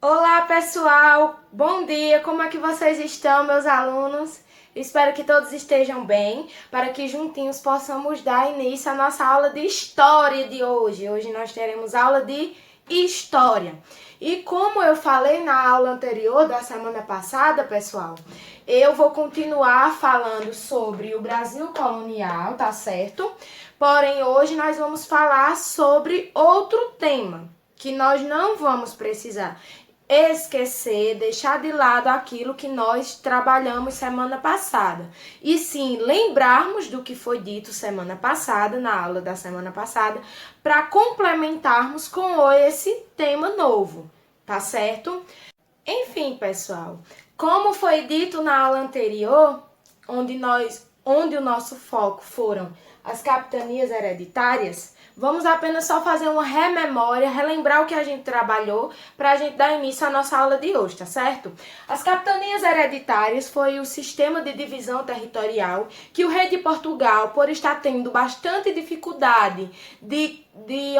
Olá, pessoal! Bom dia! Como é que vocês estão, meus alunos? Espero que todos estejam bem, para que juntinhos possamos dar início à nossa aula de história de hoje. Hoje nós teremos aula de história. E como eu falei na aula anterior da semana passada, pessoal, eu vou continuar falando sobre o Brasil colonial, tá certo? Porém, hoje nós vamos falar sobre outro tema que nós não vamos precisar esquecer, deixar de lado aquilo que nós trabalhamos semana passada. E sim, lembrarmos do que foi dito semana passada, na aula da semana passada, para complementarmos com esse tema novo, tá certo? Enfim, pessoal, como foi dito na aula anterior, onde o nosso foco foram as capitanias hereditárias, vamos apenas só fazer uma rememória, relembrar o que a gente trabalhou para a gente dar início à nossa aula de hoje, tá certo? As capitanias hereditárias foi o sistema de divisão territorial que o rei de Portugal, por estar tendo bastante dificuldade de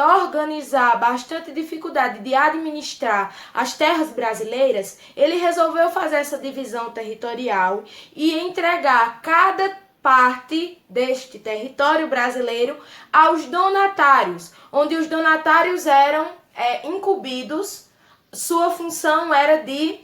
organizar, bastante dificuldade de administrar as terras brasileiras, ele resolveu fazer essa divisão territorial e entregar cada parte deste território brasileiro aos donatários, onde os donatários eram incumbidos, sua função era de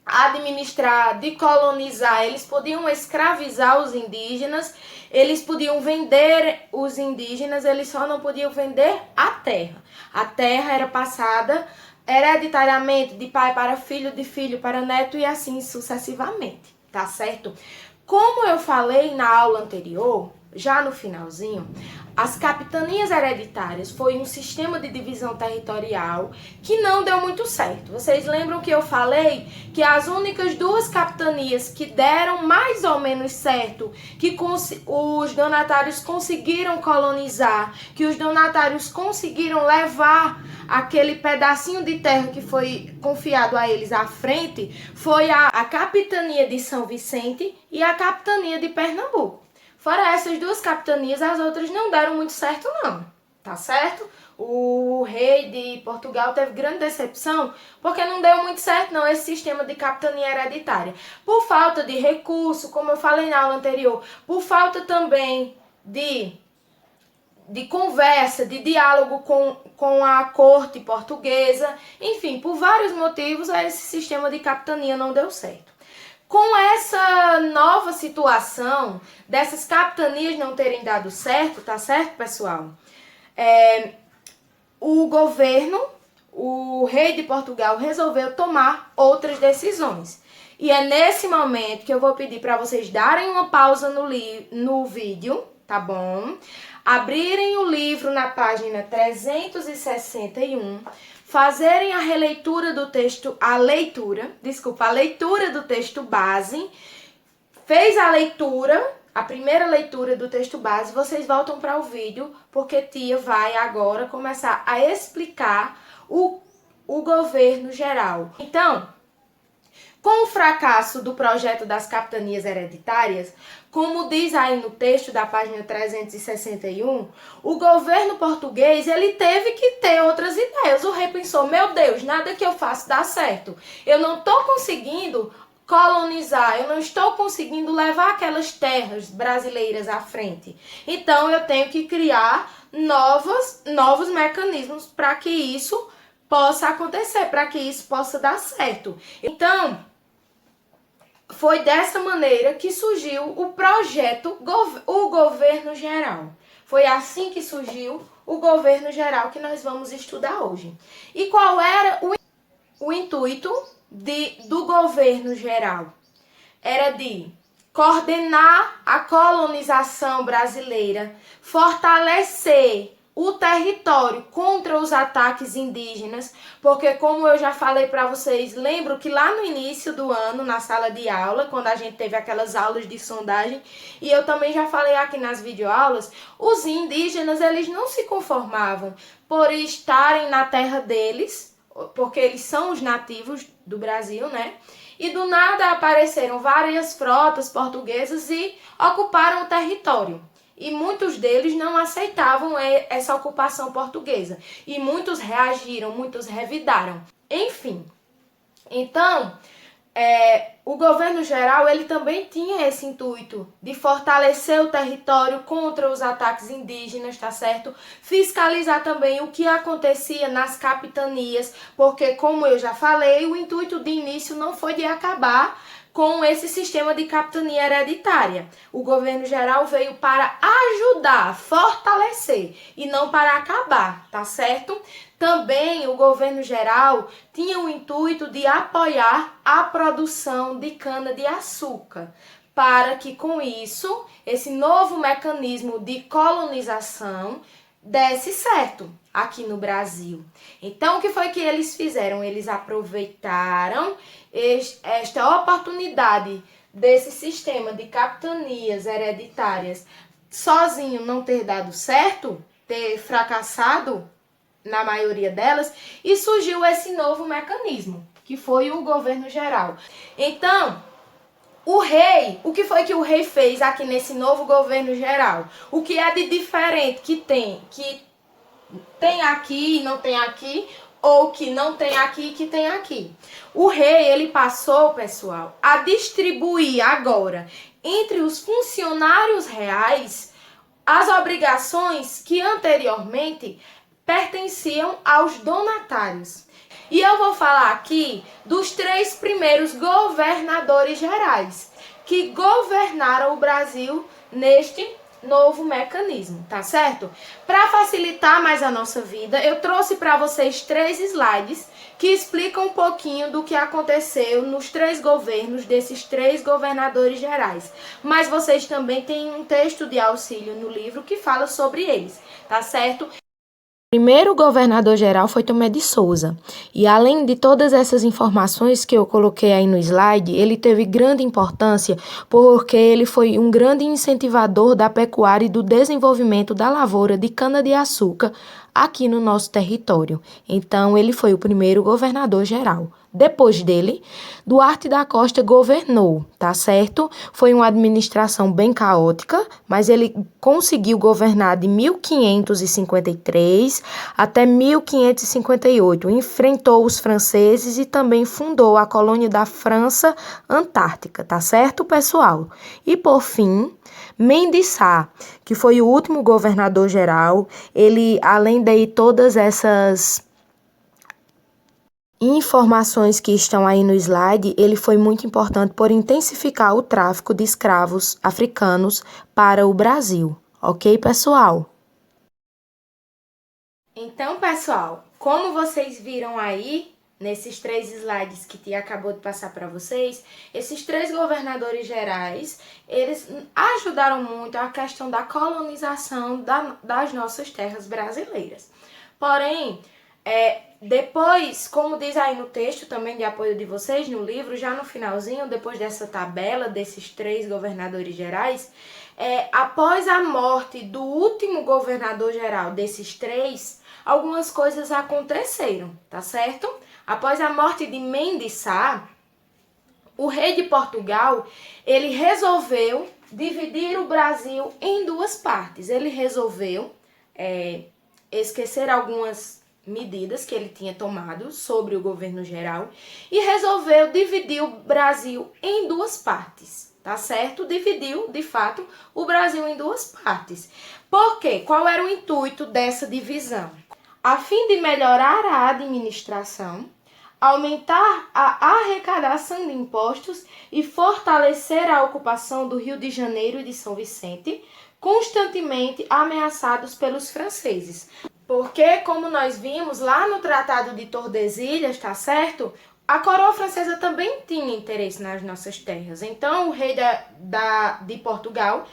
administrar, de colonizar, eles podiam escravizar os indígenas, eles podiam vender os indígenas, eles só não podiam vender a terra. A terra era passada hereditariamente de pai para filho, de filho para neto e assim sucessivamente, tá certo? Como eu falei na aula anterior, já no finalzinho, as capitanias hereditárias foi um sistema de divisão territorial que não deu muito certo. Vocês lembram que eu falei que as únicas duas capitanias que deram mais ou menos certo, que os donatários conseguiram colonizar, que os donatários conseguiram levar aquele pedacinho de terra que foi confiado a eles à frente, foi a capitania de São Vicente e a capitania de Pernambuco. Fora essas duas capitanias, as outras não deram muito certo não, tá certo? O rei de Portugal teve grande decepção porque não deu muito certo não esse sistema de capitania hereditária. Por falta de recurso, como eu falei na aula anterior, por falta também de conversa, de diálogo com a corte portuguesa, enfim, por vários motivos esse sistema de capitania não deu certo. Com essa nova situação, dessas capitanias não terem dado certo, tá certo, pessoal? O governo, o rei de Portugal, resolveu tomar outras decisões. E é nesse momento que eu vou pedir para vocês darem uma pausa no vídeo, tá bom? Abrirem o livro na página 361, fazerem a releitura do texto, a leitura do texto base. Fez a leitura, a primeira leitura do texto base, vocês voltam para o vídeo, porque tia vai agora começar a explicar o governo geral. Então, com o fracasso do projeto das capitanias hereditárias, como diz aí no texto da página 361, o governo português ele teve que ter outras ideias. O rei pensou, meu Deus, nada que eu faço dá certo. Eu não estou conseguindo colonizar, eu não estou conseguindo levar aquelas terras brasileiras à frente. Então eu tenho que criar novos mecanismos para que isso possa acontecer, para que isso possa dar certo. Então, foi dessa maneira que surgiu o projeto, o governo geral. Foi assim que surgiu o governo geral que nós vamos estudar hoje. E qual era o intuito do governo geral? Era de coordenar a colonização brasileira, fortalecer o território contra os ataques indígenas, porque como eu já falei para vocês, lembro que lá no início do ano, na sala de aula, quando a gente teve aquelas aulas de sondagem, e eu também já falei aqui nas videoaulas, os indígenas, eles não se conformavam por estarem na terra deles, porque eles são os nativos do Brasil, né? E do nada apareceram várias frotas portuguesas e ocuparam o território. E muitos deles não aceitavam essa ocupação portuguesa. E muitos reagiram, muitos revidaram. Enfim, Então, o governo geral ele também tinha esse intuito de fortalecer o território contra os ataques indígenas, tá certo? Fiscalizar também o que acontecia nas capitanias, porque, como eu já falei, o intuito de início não foi de acabar com esse sistema de capitania hereditária. O governo geral veio para ajudar, fortalecer e não para acabar, tá certo? Também o governo geral tinha o intuito de apoiar a produção de cana-de-açúcar, para que com isso, esse novo mecanismo de colonização desse certo aqui no Brasil. Então, o que foi que eles fizeram? Eles aproveitaram esta oportunidade desse sistema de capitanias hereditárias sozinho não ter dado certo, ter fracassado na maioria delas, e surgiu esse novo mecanismo, que foi o governo geral. Então, o que foi que o rei fez aqui nesse novo governo geral? O que é de diferente que tem aqui e não tem aqui, ou que não tem aqui e que tem aqui? O rei, ele passou, pessoal, a distribuir agora entre os funcionários reais as obrigações que anteriormente pertenciam aos donatários. E eu vou falar aqui dos 3 primeiros governadores gerais que governaram o Brasil neste novo mecanismo, tá certo? Para facilitar mais a nossa vida, eu trouxe para vocês 3 slides que explicam um pouquinho do que aconteceu nos 3 governos desses 3 governadores gerais. Mas vocês também têm um texto de auxílio no livro que fala sobre eles, tá certo? O primeiro governador-geral foi Tomé de Souza, e além de todas essas informações que eu coloquei aí no slide, ele teve grande importância porque ele foi um grande incentivador da pecuária e do desenvolvimento da lavoura de cana-de-açúcar aqui no nosso território. Então, ele foi o primeiro governador-geral. Depois dele, Duarte da Costa governou, tá certo? Foi uma administração bem caótica, mas ele conseguiu governar de 1553 até 1558. Enfrentou os franceses e também fundou a colônia da França Antártica, tá certo, pessoal? E por fim, Mendes Sá, que foi o último governador geral, ele, além de todas essas informações que estão aí no slide, ele foi muito importante por intensificar o tráfico de escravos africanos para o Brasil. Ok, pessoal? Então, pessoal, como vocês viram aí, nesses 3 slides que Tia acabou de passar para vocês, esses 3 governadores gerais, eles ajudaram muito a questão da colonização das nossas terras brasileiras. Porém, depois, como diz aí no texto também de apoio de vocês, no livro, já no finalzinho, depois dessa tabela desses 3 governadores gerais, após a morte do último governador geral desses 3, algumas coisas aconteceram, tá certo? Após a morte de Mendes Sá, o rei de Portugal, ele resolveu dividir o Brasil em 2 partes. Ele resolveu esquecer algumas medidas que ele tinha tomado sobre o governo geral e resolveu dividir o Brasil em 2 partes, tá certo? Dividiu, de fato, o Brasil em 2 partes. Por quê? Qual era o intuito dessa divisão? A fim de melhorar a administração, aumentar a arrecadação de impostos e fortalecer a ocupação do Rio de Janeiro e de São Vicente, constantemente ameaçados pelos franceses. Porque, como nós vimos lá no Tratado de Tordesilhas, tá certo? A coroa francesa também tinha interesse nas nossas terras. Então, o rei de Portugal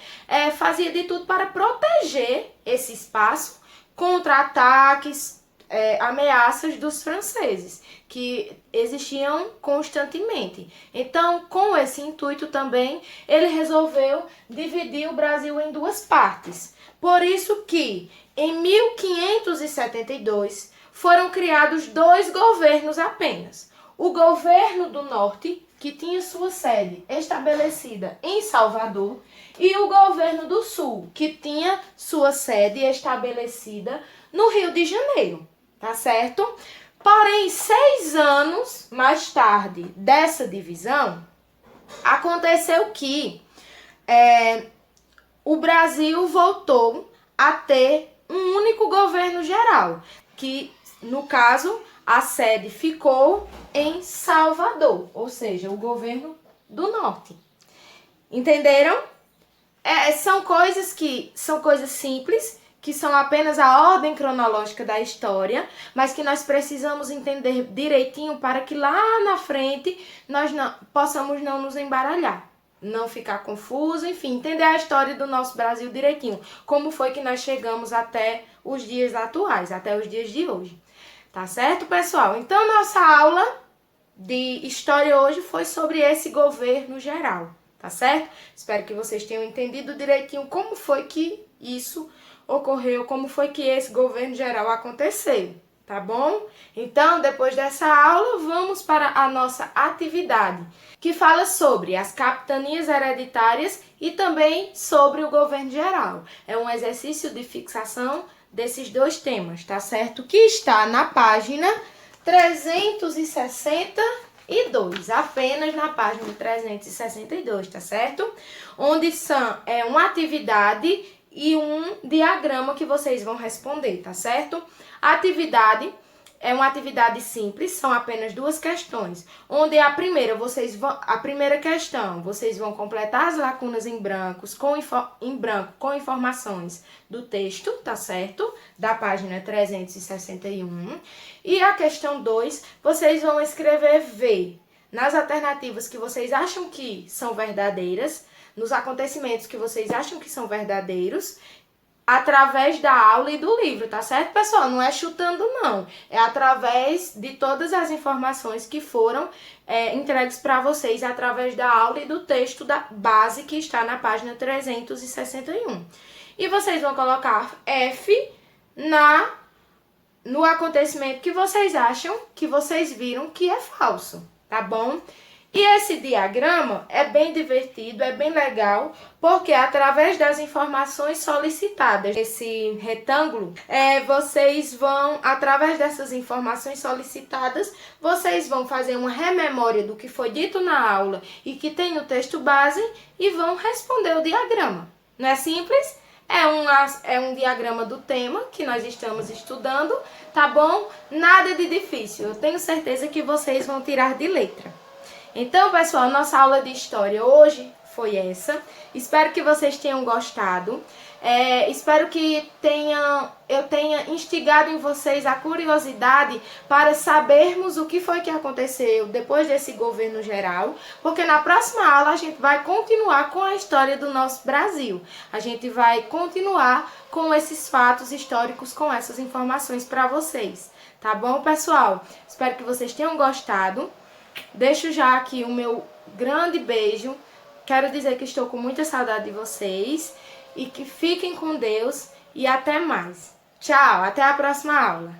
fazia de tudo para proteger esse espaço contra ataques, ameaças dos franceses, que existiam constantemente. Então, com esse intuito também, ele resolveu dividir o Brasil em 2 partes. Por isso que, em 1572, foram criados 2 governos apenas. O governo do Norte, que tinha sua sede estabelecida em Salvador, e o governo do Sul, que tinha sua sede estabelecida no Rio de Janeiro, tá certo? Porém, 6 anos mais tarde dessa divisão, aconteceu que o Brasil voltou a ter um único governo geral, que, no caso, a sede ficou em Salvador, ou seja, o governo do Norte. Entenderam? São coisas simples, que são apenas a ordem cronológica da história, mas que nós precisamos entender direitinho para que lá na frente nós possamos não nos embaralhar, não ficar confuso, enfim, entender a história do nosso Brasil direitinho, como foi que nós chegamos até os dias atuais, até os dias de hoje. Tá certo, pessoal? Então, nossa aula de história hoje foi sobre esse governo geral, tá certo? Espero que vocês tenham entendido direitinho como foi que isso ocorreu, como foi que esse governo geral aconteceu, tá bom? Então, depois dessa aula, vamos para a nossa atividade, que fala sobre as capitanias hereditárias e também sobre o governo geral. É um exercício de fixação desses dois temas, tá certo? Que está na página 362, apenas na página 362, tá certo? Onde é uma atividade e um diagrama que vocês vão responder, tá certo? A atividade é uma atividade simples, são apenas 2 questões, onde a primeira questão, vocês vão completar as lacunas em branco com informações do texto, tá certo? Da página 361. E a questão 2, vocês vão escrever V nas alternativas que vocês acham que são verdadeiras, nos acontecimentos que vocês acham que são verdadeiros, através da aula e do livro, tá certo, pessoal? Não é chutando, não. É através de todas as informações que foram entregues para vocês através da aula e do texto da base que está na página 361. E vocês vão colocar F no acontecimento que vocês acham, que vocês viram que é falso, tá bom? E esse diagrama é bem divertido, é bem legal, porque através das informações solicitadas, esse retângulo, vocês vão, através dessas informações solicitadas, vocês vão fazer uma rememória do que foi dito na aula e que tem no texto base e vão responder o diagrama. Não é simples? É um diagrama do tema que nós estamos estudando, tá bom? Nada de difícil, eu tenho certeza que vocês vão tirar de letra. Então, pessoal, nossa aula de história hoje foi essa. Espero que vocês tenham gostado. Espero que eu tenha instigado em vocês a curiosidade para sabermos o que foi que aconteceu depois desse governo geral, porque na próxima aula a gente vai continuar com a história do nosso Brasil. A gente vai continuar com esses fatos históricos, com essas informações para vocês. Tá bom, pessoal? Espero que vocês tenham gostado. Deixo já aqui o meu grande beijo. Quero dizer que estou com muita saudade de vocês e que fiquem com Deus e até mais. Tchau, até a próxima aula.